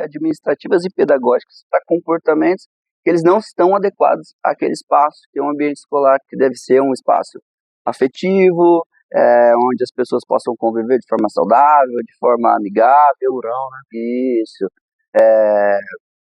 administrativas e pedagógicas para comportamentos que eles não estão adequados àquele espaço, que é um ambiente escolar, que deve ser um espaço afetivo, onde as pessoas possam conviver de forma saudável, de forma amigável. Rural, né? Isso.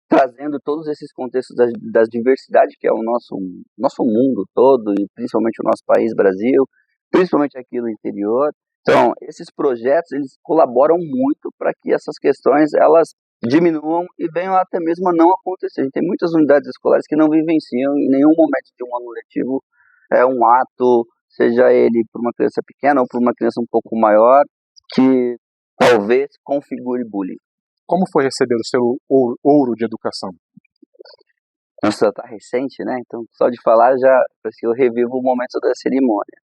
Trazendo todos esses contextos das diversidades, que é o nosso mundo todo, e principalmente o nosso país, Brasil, principalmente aqui no interior. Então, esses projetos, eles colaboram muito para que essas questões, elas diminuam e venham até mesmo a não acontecer. A gente tem muitas unidades escolares que não vivenciam em nenhum momento de um ano letivo um ato, seja ele para uma criança pequena ou para uma criança um pouco maior, que talvez configure bullying. Como foi receber o seu ouro de educação? Nossa, tá recente, né? Então, só de falar já, eu revivo o momento da cerimônia.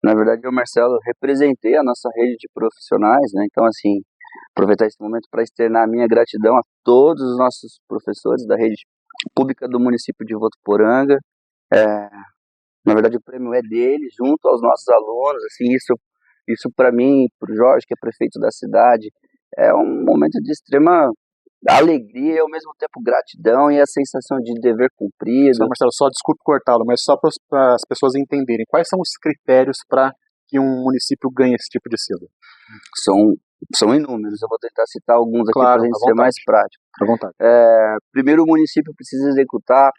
Na verdade, eu, Marcelo, representei a nossa rede de profissionais, né? Então, assim, aproveitar esse momento para externar a minha gratidão a todos os nossos professores da rede pública do município de Votuporanga. Na verdade, o prêmio é deles, junto aos nossos alunos. Assim, isso para mim, para o Jorge, que é prefeito da cidade, é um momento de extrema alegria e ao mesmo tempo gratidão e a sensação de dever cumprido. Sr. Marcelo, só desculpe cortá-lo, mas só para as pessoas entenderem, quais são os critérios para que um município ganhe esse tipo de selo? São inúmeros, eu vou tentar citar alguns aqui Claro, para a gente ser mais prático. À vontade. Primeiro, o município precisa executar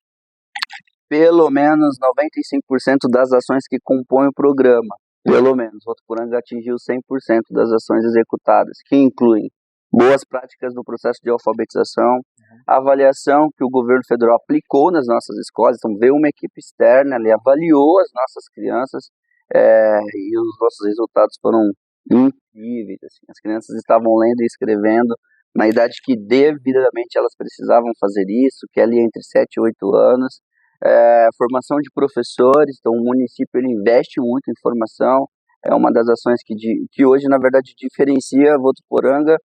pelo menos 95% das ações que compõem o programa. Pelo menos. Votuporanga atingiu 100% das ações executadas, que incluem boas práticas no processo de alfabetização, a avaliação que o governo federal aplicou nas nossas escolas. Então, veio uma equipe externa, ele avaliou as nossas crianças e os nossos resultados foram incríveis. Assim. As crianças estavam lendo e escrevendo na idade que devidamente elas precisavam fazer isso, que é ali entre 7 e 8 anos. Formação de professores, então o município ele investe muito em formação, é uma das ações que hoje, na verdade, diferencia Votuporanga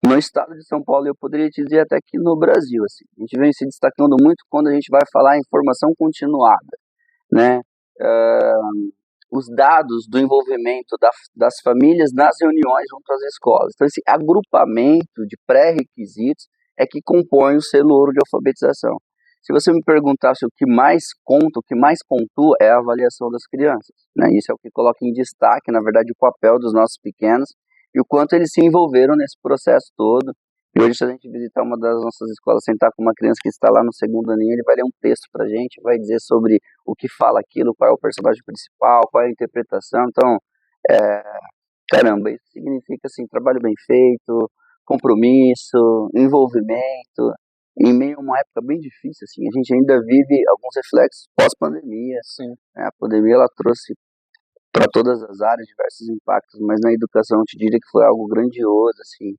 no estado de São Paulo, eu poderia dizer até que no Brasil. Assim. A gente vem se destacando muito quando a gente vai falar em formação continuada, né? Os dados do envolvimento das famílias nas reuniões junto às escolas. Então, esse agrupamento de pré-requisitos é que compõe o selo ouro de alfabetização. Se você me perguntasse o que mais conta, o que mais pontua é a avaliação das crianças, né? Isso é o que coloca em destaque, na verdade, o papel dos nossos pequenos e o quanto eles se envolveram nesse processo todo. E hoje, se a gente visitar uma das nossas escolas, sentar com uma criança que está lá no segundo aninho, ele vai ler um texto pra gente, vai dizer sobre o que fala aquilo, qual é o personagem principal, qual é a interpretação. Então, caramba, isso significa, assim, trabalho bem feito, compromisso, envolvimento, em meio a uma época bem difícil, assim, a gente ainda vive alguns reflexos pós-pandemia. Sim. A pandemia, ela trouxe para todas as áreas diversos impactos, mas na educação eu te diria que foi algo grandioso, assim,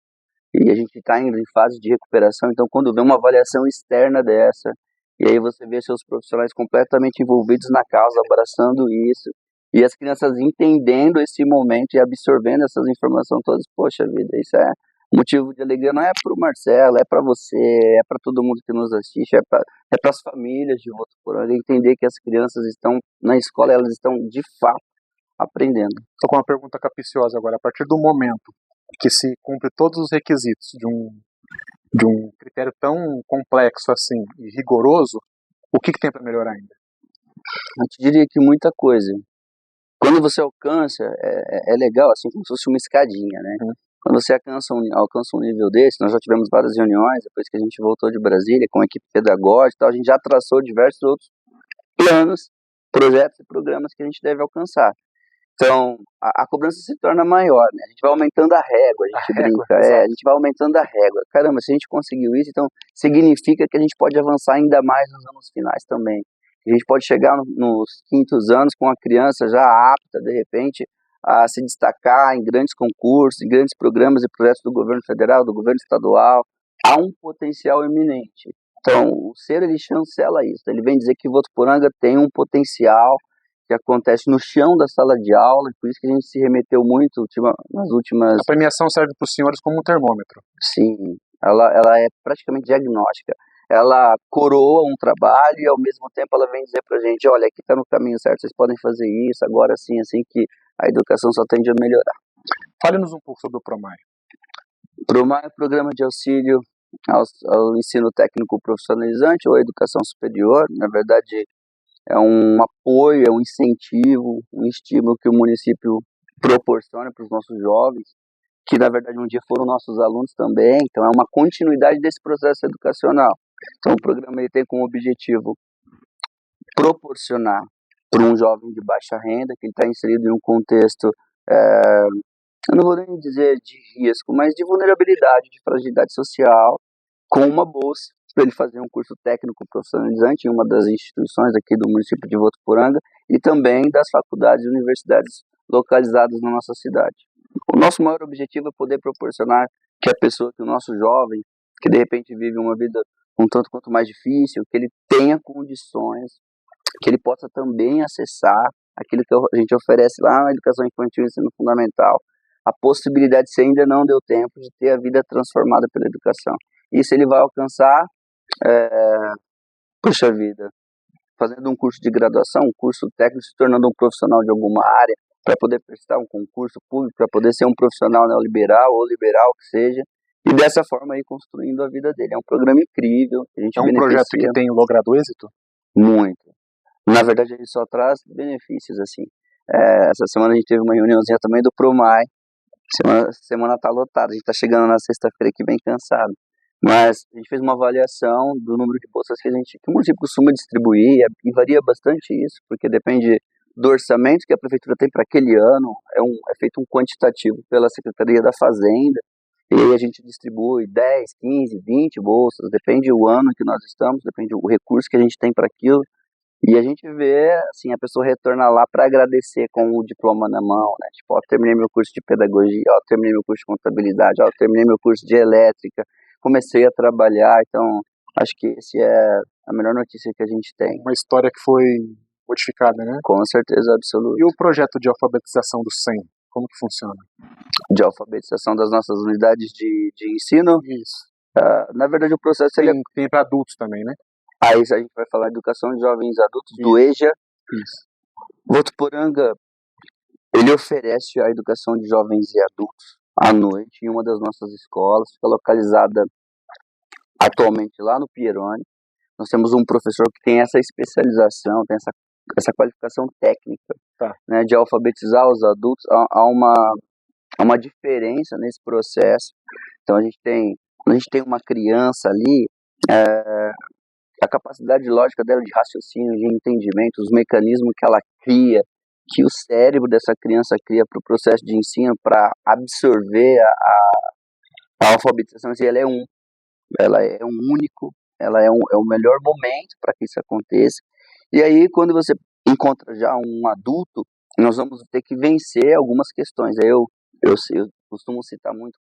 e a gente está indo em fase de recuperação. Então, quando vem uma avaliação externa dessa, e aí você vê seus profissionais completamente envolvidos na causa, abraçando isso, e as crianças entendendo esse momento e absorvendo essas informações todas, poxa vida, isso é motivo de alegria, não é para o Marcelo, é para você, é para todo mundo que nos assiste, é para as famílias de Votuporanga, entender que as crianças estão na escola, elas estão de fato aprendendo. Estou com uma pergunta capciosa agora. A partir do momento que se cumpre todos os requisitos de um critério tão complexo assim e rigoroso, o que tem para melhorar ainda? Eu te diria que muita coisa. Quando você alcança, é legal, assim como se fosse uma escadinha, né? Quando você alcança um nível desse, nós já tivemos várias reuniões, depois que a gente voltou de Brasília, com a equipe pedagógica e tal, a gente já traçou diversos outros planos, projetos e programas que a gente deve alcançar. Então, a cobrança se torna maior, né? A gente vai aumentando a régua, a gente brinca, a gente vai aumentando a régua. Caramba, se a gente conseguiu isso, então significa que a gente pode avançar ainda mais nos anos finais também. A gente pode chegar nos quintos anos com a criança já apta, de repente, a se destacar em grandes concursos, em grandes programas e projetos do governo federal, do governo estadual. Há um potencial eminente. Então, o ser, ele chancela isso. Ele vem dizer que Votuporanga tem um potencial que acontece no chão da sala de aula, e por isso que a gente se remeteu muito nas últimas... A premiação serve para os senhores como um termômetro. Sim, ela é praticamente diagnóstica. Ela coroa um trabalho e, ao mesmo tempo, ela vem dizer pra gente, olha, aqui está no caminho certo, vocês podem fazer isso, agora sim, assim que a educação só tende a melhorar. Fale-nos um pouco sobre o PROMAI. PROMAI é o Programa de Auxílio ao ensino técnico profissionalizante ou à educação superior. Na verdade, é um apoio, é um incentivo, um estímulo que o município proporciona para os nossos jovens, que na verdade um dia foram nossos alunos também. Então é uma continuidade desse processo educacional. Então o programa ele tem como objetivo proporcionar para um jovem de baixa renda, que está inserido em um contexto, eu não vou nem dizer de risco, mas de vulnerabilidade, de fragilidade social, com uma bolsa para ele fazer um curso técnico profissionalizante em uma das instituições aqui do município de Votuporanga e também das faculdades e universidades localizadas na nossa cidade. O nosso maior objetivo é poder proporcionar que a pessoa, que o nosso jovem, que de repente vive uma vida um tanto quanto mais difícil, que ele tenha condições, que ele possa também acessar aquilo que a gente oferece lá na educação infantil e ensino fundamental, a possibilidade, se ainda não deu tempo, de ter a vida transformada pela educação. Isso ele vai alcançar, puxa vida, fazendo um curso de graduação, um curso técnico, se tornando um profissional de alguma área, para poder prestar um concurso público, para poder ser um profissional neoliberal ou liberal, que seja, e dessa forma aí construindo a vida dele. É um programa incrível. A gente é um projeto que tem logrado êxito? Muito. Na verdade, ele só traz benefícios, assim. Essa semana a gente teve uma reuniãozinha também do Promai. Semana tá lotada, a gente tá chegando na sexta-feira aqui bem cansado. Mas a gente fez uma avaliação do número de bolsas que o município costuma distribuir, e varia bastante isso, porque depende do orçamento que a prefeitura tem para aquele ano. É feito um quantitativo pela Secretaria da Fazenda, e aí a gente distribui 10, 15, 20 bolsas, depende do ano que nós estamos, depende do recurso que a gente tem para aquilo. E a gente vê, assim, a pessoa retorna lá para agradecer com o diploma na mão, né? Tipo, ó, terminei meu curso de pedagogia, ó, terminei meu curso de contabilidade, ó, terminei meu curso de elétrica, comecei a trabalhar. Então, acho que esse é a melhor notícia que a gente tem. Uma história que foi modificada, né? Com certeza absoluta. E o projeto de alfabetização do SEM, como que funciona? De alfabetização das nossas unidades de ensino? Isso. Na verdade, o processo... Tem para adultos também, né? Aí a gente vai falar de educação de jovens e adultos, do EJA. Isso. Votuporanga, ele oferece a educação de jovens e adultos à noite em uma das nossas escolas, fica localizada atualmente lá no Pieroni. Nós temos um professor que tem essa especialização, tem essa qualificação técnica, né, de alfabetizar os adultos. Há uma diferença nesse processo. Então quando a gente tem uma criança ali, a capacidade lógica dela de raciocínio, de entendimento, os mecanismos que ela cria, que o cérebro dessa criança cria para o processo de ensino, para absorver a alfabetização, ela é único, ela é o melhor momento para que isso aconteça. E aí, quando você encontra já um adulto, nós vamos ter que vencer algumas questões. Aí eu costumo citar muito